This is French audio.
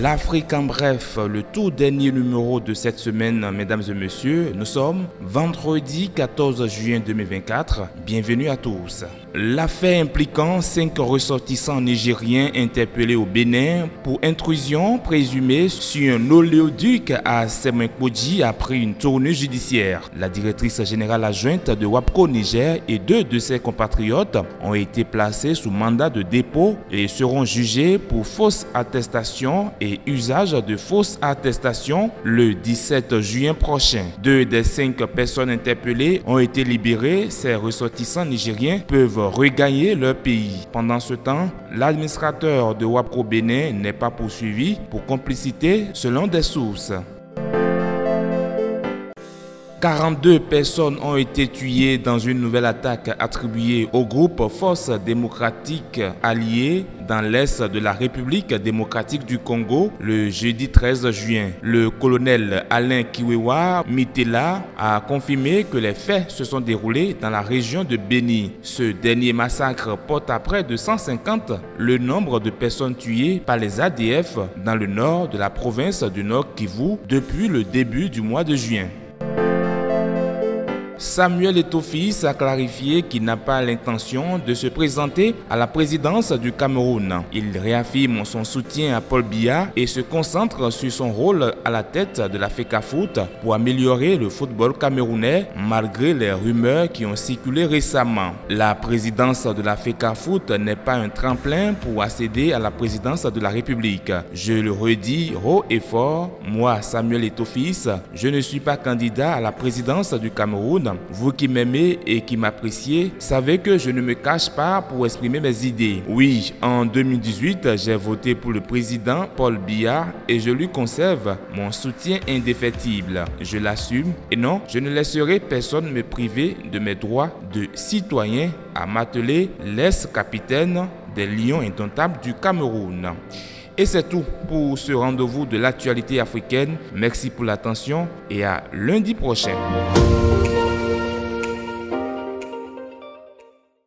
L'Afrique en bref, le tout dernier numéro de cette semaine, mesdames et messieurs. Nous sommes vendredi 14 juin 2024. Bienvenue à tous. L'affaire impliquant 5 ressortissants nigériens interpellés au Bénin pour intrusion présumée sur un oléoduc à Semenkoji a pris une tournure judiciaire. La directrice générale adjointe de WAPCO Niger et 2 de ses compatriotes ont été placés sous mandat de dépôt et seront jugés pour fausse attestation et usage de fausses attestations le 17 juin prochain. 2 des 5 personnes interpellées ont été libérées. Ces ressortissants nigériens peuvent regagner leur pays. Pendant ce temps, l'administrateur de WAPCO Bénin n'est pas poursuivi pour complicité selon des sources. 42 personnes ont été tuées dans une nouvelle attaque attribuée au groupe Forces démocratiques alliées dans l'est de la République démocratique du Congo le jeudi 13 juin. Le colonel Alain Kiwewa Mitela a confirmé que les faits se sont déroulés dans la région de Beni. Ce dernier massacre porte à près de 150 le nombre de personnes tuées par les ADF dans le nord de la province du Nord Kivu depuis le début du mois de juin. Samuel Eto'o-Fils a clarifié qu'il n'a pas l'intention de se présenter à la présidence du Cameroun. Il réaffirme son soutien à Paul Biya et se concentre sur son rôle à la tête de la FECAFOOT pour améliorer le football camerounais malgré les rumeurs qui ont circulé récemment. La présidence de la FECAFOOT n'est pas un tremplin pour accéder à la présidence de la République. Je le redis haut et fort, moi Samuel Eto'o-Fils, je ne suis pas candidat à la présidence du Cameroun. Vous qui m'aimez et qui m'appréciez, savez que je ne me cache pas pour exprimer mes idées. Oui, en 2018, j'ai voté pour le président Paul Biya et je lui conserve mon soutien indéfectible. Je l'assume et non, je ne laisserai personne me priver de mes droits de citoyen à m'atteler l'ex-capitaine des Lions indomptables du Cameroun. Et c'est tout pour ce rendez-vous de l'actualité africaine. Merci pour l'attention et à lundi prochain.